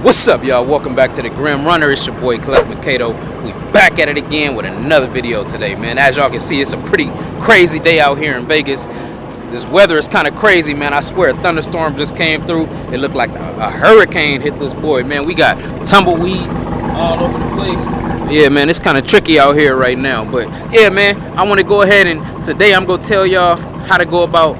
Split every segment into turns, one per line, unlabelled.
What's up, y'all? Welcome back to the Grim Runner. It's your boy Clef Mikado. We back at it again with another video today, man. As y'all can see, it's a pretty crazy day out here in Vegas. This weather is kind of crazy, man. I swear a thunderstorm just came through. It looked like a hurricane hit this boy, man. We got tumbleweed all over the place. Yeah, man, it's kind of tricky out here right now. But yeah, man, I want to go ahead and today I'm going to tell y'all how to go about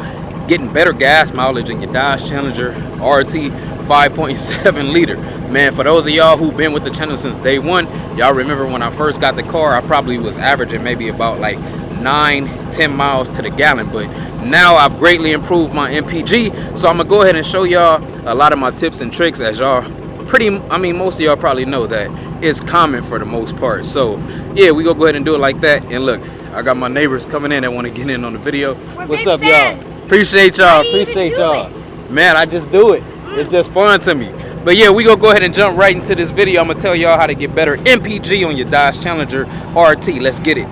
getting better gas mileage in your Dodge Challenger RT 5.7 liter. Man, for those of y'all who've been with the channel since day one, y'all remember when I first got the car, I probably was averaging maybe about like 9-10 miles to the gallon. But now I've greatly improved my MPG, so I'm gonna go ahead and show y'all a lot of my tips and tricks. As y'all most of y'all probably know that it's common for the most part. So yeah, we gonna go ahead and do it like that. And look, I got my neighbors coming in that want to get in on the video. What's up, y'all? Appreciate y'all. Appreciate y'all. Man, I just do it. It's just fun to me. But yeah, we gonna go ahead and jump right into this video. I'm gonna tell y'all how to get better MPG on your Dodge Challenger RT. Let's get it.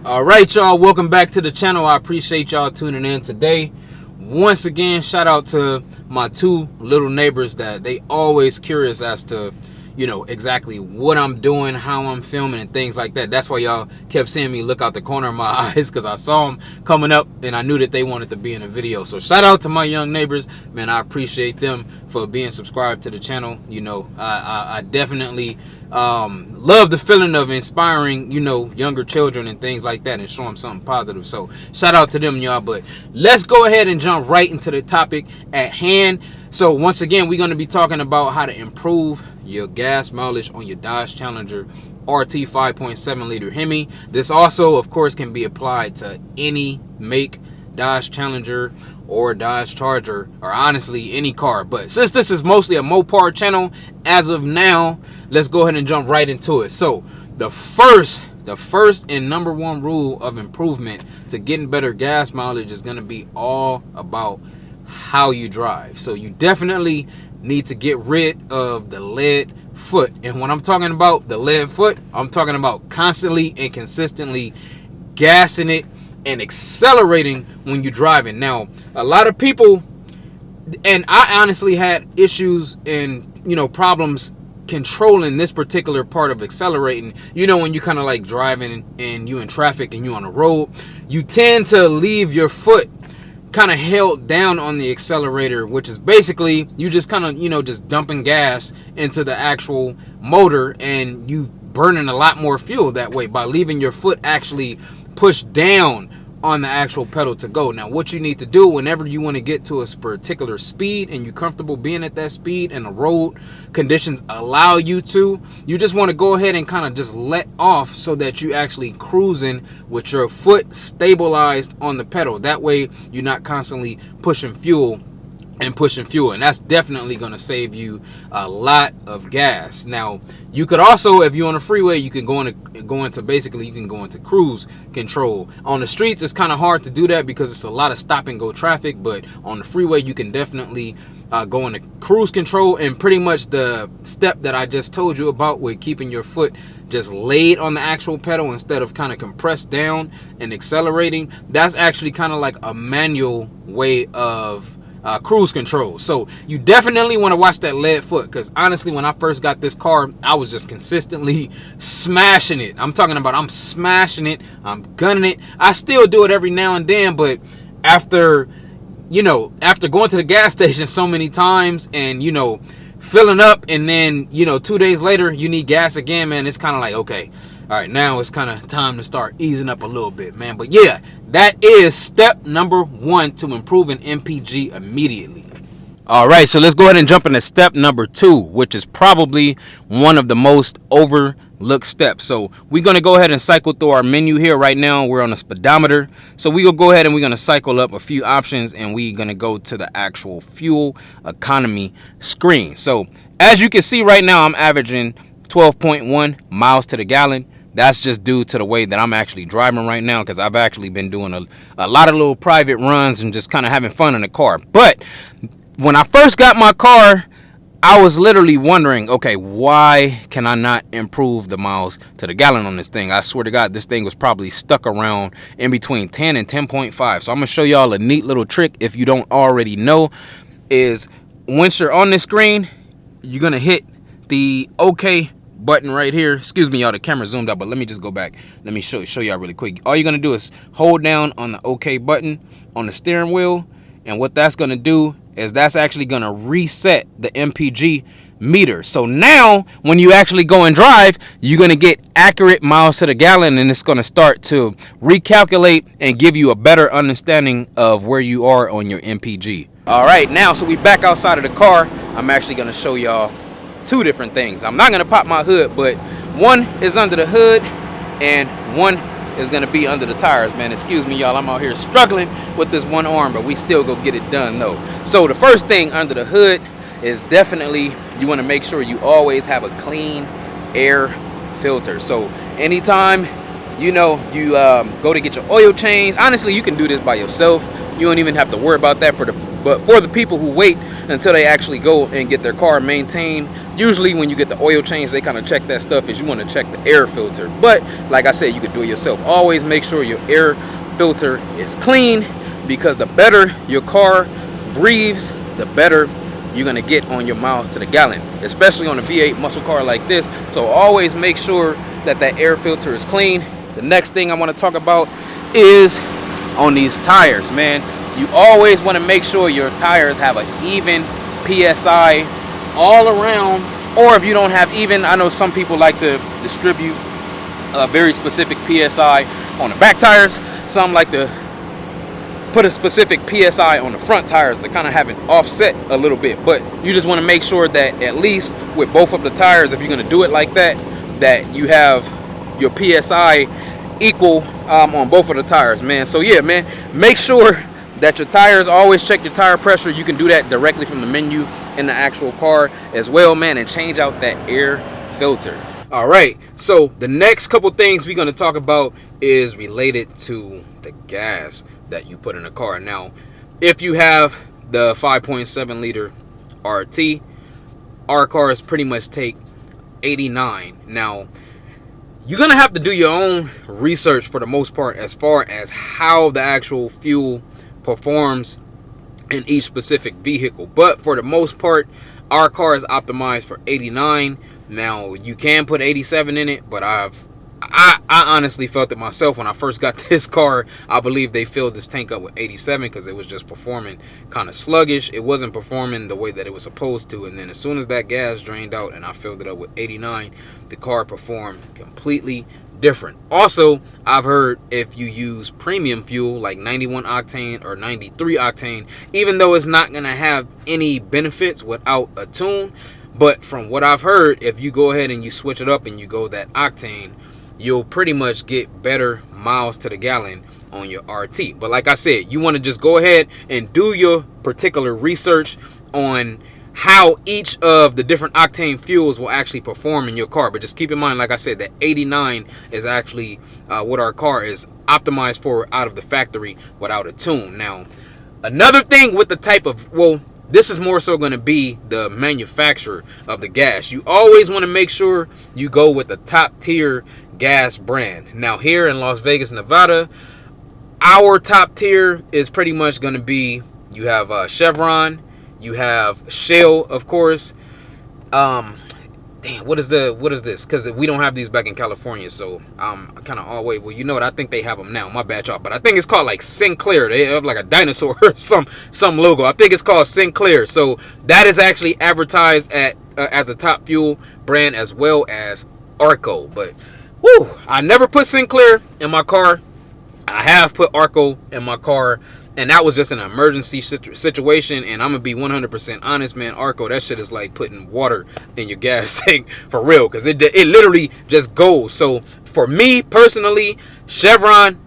All right, y'all, welcome back to the channel. I appreciate y'all tuning in today. Once again, shout out to my two little neighbors that they always curious as to, you know, exactly what I'm doing, how I'm filming, and things like that. That's why y'all kept seeing me look out the corner of my eyes, because I saw them coming up and I knew that they wanted to be in a video. So shout out to my young neighbors, man. I appreciate them for being subscribed to the channel. You know, I definitely love the feeling of inspiring, you know, younger children and things like that, and show them something positive. So shout out to them, y'all. But let's go ahead and jump right into the topic at hand. So once again, we're going to be talking about how to improve your gas mileage on your Dodge Challenger RT 5.7 liter Hemi. This also, of course, can be applied to any make Dodge Challenger or Dodge Charger, or honestly any car. But since this is mostly a Mopar channel as of now, let's go ahead and jump right into it. So the first and number one rule of improvement to getting better gas mileage is going to be all about how you drive. So you definitely need to get rid of the lead foot. And when I'm talking about the lead foot, I'm talking about constantly and consistently gassing it and accelerating when you're driving. Now, a lot of people, and I honestly had issues and, you know, problems controlling this particular part of accelerating. You know, when you kind of like driving and you in traffic and you on the road, you tend to leave your foot kind of held down on the accelerator, which is basically you just kind of, you know, just dumping gas into the actual motor, and you burning a lot more fuel that way by leaving your foot actually pushed down on the actual pedal to go. Now, what you need to do whenever you want to get to a particular speed and you're comfortable being at that speed and the road conditions allow you to, you just want to go ahead and kind of just let off so that you actually cruising with your foot stabilized on the pedal. That way you're not constantly pushing fuel, and that's definitely going to save you a lot of gas. Now, you could also, if you're on the freeway, you can go into cruise control. On the streets, it's kind of hard to do that because it's a lot of stop and go traffic, but on the freeway, you can definitely go into cruise control. And pretty much the step that I just told you about with keeping your foot just laid on the actual pedal instead of kind of compressed down and accelerating, that's actually kind of like a manual way of cruise control. So you definitely want to watch that lead foot, because honestly, when I first got this car, I was just consistently smashing it. I'm talking about I'm smashing it, I'm gunning it. I still do it every now and then, but after going to the gas station so many times and, you know, filling up, and then, you know, 2 days later you need gas again, man, it's kind of like, okay, all right, now it's kind of time to start easing up a little bit, man. But yeah, that is step number one to improving MPG immediately. All right, so let's go ahead and jump into step number two, which is probably one of the most overlooked steps. So we're going to go ahead and cycle through our menu here right now. We're on a speedometer. So we're going to go ahead and we're going to cycle up a few options, and we're going to go to the actual fuel economy screen. So as you can see right now, I'm averaging 12.1 miles to the gallon. That's just due to the way that I'm actually driving right now, because I've actually been doing a lot of little private runs and just kind of having fun in the car. But when I first got my car, I was literally wondering, okay, why can I not improve the miles to the gallon on this thing? I swear to God, this thing was probably stuck around in between 10 and 10.5. So I'm going to show y'all a neat little trick, if you don't already know, is once you're on the screen, you're gonna hit the OK button right here. Excuse me, y'all, the camera zoomed out, but let me just go back. Let me show y'all really quick. All you're gonna do is hold down on the OK button on the steering wheel, and what that's gonna do is that's actually gonna reset the Mpg meter. So now when you actually go and drive, you're gonna get accurate miles to the gallon, and it's gonna start to recalculate and give you a better understanding of where you are on your Mpg. All right, now so we back outside of the car. I'm actually gonna show y'all two different things. I'm not gonna pop my hood, but one is under the hood and one is gonna be under the tires, man. Excuse me, y'all, I'm out here struggling with this one arm, but we still go get it done though. So the first thing under the hood is definitely you want to make sure you always have a clean air filter. So anytime you know you go to get your oil changed, honestly you can do this by yourself. You don't even have to worry about that. But for the people who wait until they actually go and get their car maintained, usually when you get the oil change, they kind of check that stuff, is you want to check the air filter. But like I said, you can do it yourself. Always make sure your air filter is clean, because the better your car breathes, the better you're gonna get on your miles to the gallon, especially on a V8 muscle car like this. So always make sure that that air filter is clean. The next thing I want to talk about is on these tires, man. You always want to make sure your tires have an even PSI all around, or if you don't have even, I know some people like to distribute a very specific PSI on the back tires. Some like to put a specific PSI on the front tires to kind of have it offset a little bit. But you just want to make sure that at least with both of the tires, if you're going to do it like that, that you have your PSI equal on both of the tires, man. So yeah, man, make sure that your tires, always check your tire pressure. You can do that directly from the menu in the actual car as well, man, and change out that air filter. All right, so the next couple things we're going to talk about is related to the gas that you put in a car. Now, if you have the 5.7 liter RT, our cars pretty much take 89. Now, you're gonna have to do your own research for the most part as far as how the actual fuel performs in each specific vehicle, but for the most part our car is optimized for 89. Now you can put 87 in it, but I honestly felt it myself when I first got this car. I believe they filled this tank up with 87 because it was just performing kind of sluggish. It wasn't performing the way that it was supposed to, and then as soon as that gas drained out and I filled it up with 89, the car performed completely different. Also, I've heard if you use premium fuel like 91 octane or 93 octane, even though it's not going to have any benefits without a tune, but from what I've heard, if you go ahead and you switch it up and you go that octane, you'll pretty much get better miles to the gallon on your RT. But like I said, you want to just go ahead and do your particular research on how each of the different octane fuels will actually perform in your car. But just keep in mind, like I said, that 89 is actually what our car is optimized for out of the factory without a tune. Now, another thing with the type of, well, this is more so going to be the manufacturer of the gas. You always want to make sure you go with the top tier gas brand. Now, here in Las Vegas, Nevada, our top tier is pretty much going to be, you have Chevron, you have Shell, of course. Damn, what is this? Because we don't have these back in California, so I'm kind of all way. Well, you know what? I think they have them now. My bad, y'all. But I think it's called like Sinclair. They have like a dinosaur or some logo. I think it's called Sinclair. So that is actually advertised at as a top fuel brand, as well as Arco. But woo, I never put Sinclair in my car. I have put Arco in my car, and that was just an emergency situation. And I'm gonna be 100% honest, man. Arco, that shit is like putting water in your gas tank for real, because it literally just goes. So for me personally, Chevron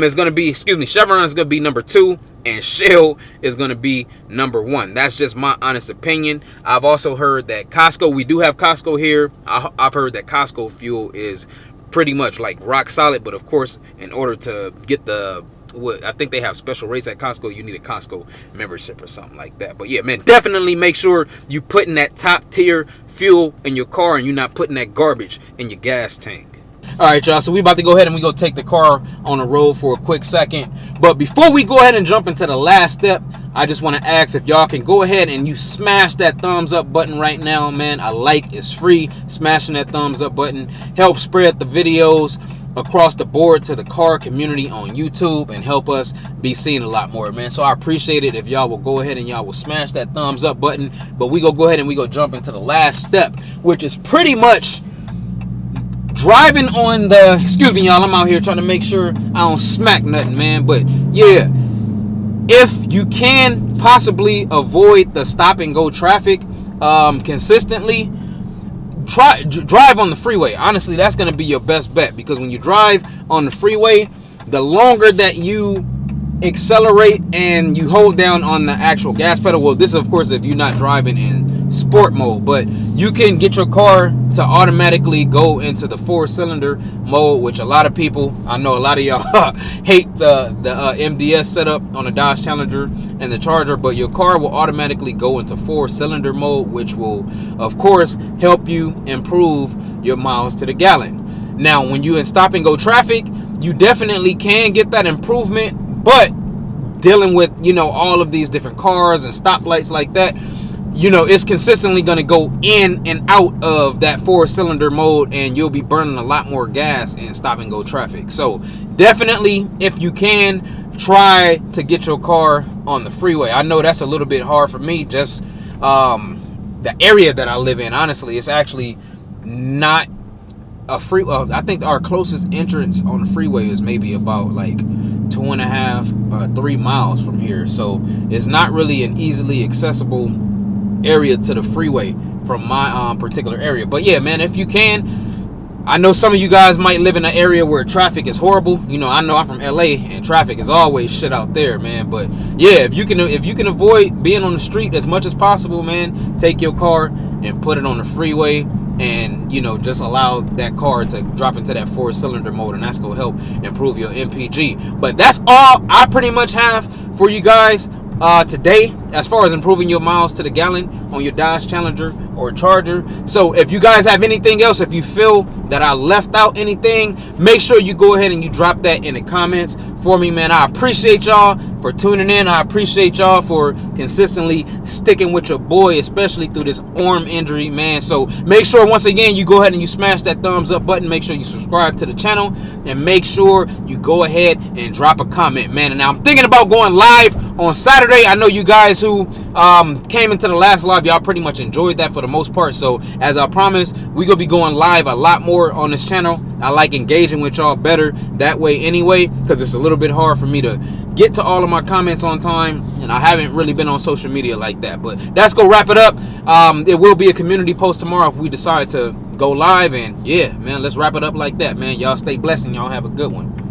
is gonna be, Chevron is gonna be number 2, and Shell is gonna be number 1. That's just my honest opinion. I've also heard that Costco, we do have Costco here. I've heard that Costco fuel is pretty much like rock solid, but of course, in order to get I think they have special rates at Costco, you need a Costco membership or something like that. But yeah, man, definitely make sure you putting that top tier fuel in your car and you're not putting that garbage in your gas tank. All right, y'all, so we about to go ahead and we go take the car on the road for a quick second. But before we go ahead and jump into the last step, I just want to ask if y'all can go ahead and you smash that thumbs up button right now, man. A like is free. Smashing that thumbs up button help spread the videos across the board to the car community on YouTube and help us be seen a lot more, man. So I appreciate it if y'all will go ahead and y'all will smash that thumbs up button. But we go ahead and we go jump into the last step, which is pretty much driving on the, excuse me y'all, I'm out here trying to make sure I don't smack nothing, man. But yeah, if you can possibly avoid the stop and go traffic consistently, drive on the freeway. Honestly, that's going to be your best bet, because when you drive on the freeway, the longer that you accelerate and you hold down on the actual gas pedal, well, this is of course if you're not driving in sport mode, but you can get your car to automatically go into the 4-cylinder mode, which a lot of people, I know a lot of y'all hate the MDS setup on the Dodge Challenger and the Charger, but your car will automatically go into 4-cylinder mode, which will of course help you improve your miles to the gallon. Now when you in stop and go traffic, you definitely can get that improvement, but dealing with, you know, all of these different cars and stoplights like that, you know, it's consistently going to go in and out of that 4-cylinder mode, and you'll be burning a lot more gas in stop and go traffic. So definitely, if you can, try to get your car on the freeway. I know that's a little bit hard for me, just the area that I live in. Honestly, it's actually not a free, I think our closest entrance on the freeway is maybe about like 2.5 3 miles from here, so it's not really an easily accessible area to the freeway from my particular area. But yeah, man, if you can, I know some of you guys might live in an area where traffic is horrible. You know I'm from LA and traffic is always shit out there, man. But yeah, if you can avoid being on the street as much as possible, man, take your car and put it on the freeway, and you know, just allow that car to drop into that 4-cylinder mode, and that's gonna help improve your MPG. But that's all I pretty much have for you guys today as far as improving your miles to the gallon on your Dodge Challenger or Charger. So if you guys have anything else, if you feel that I left out anything, make sure you go ahead and you drop that in the comments for me, man. I appreciate y'all for tuning in. I appreciate y'all for consistently sticking with your boy, especially through this arm injury, man. So make sure, once again, you go ahead and you smash that thumbs up button. Make sure you subscribe to the channel, and make sure you go ahead and drop a comment, man. And now I'm thinking about going live on Saturday. I know you guys who came into the last live, y'all pretty much enjoyed that for the most part. So as I promised, we gonna be going live a lot more on this channel. I like engaging with y'all better that way anyway, because it's a little bit hard for me to get to all of my comments on time, and I haven't really been on social media like that. But that's gonna wrap it up. It will be a community post tomorrow if we decide to go live, and yeah, man, let's wrap it up like that, man. Y'all stay blessed and y'all have a good one.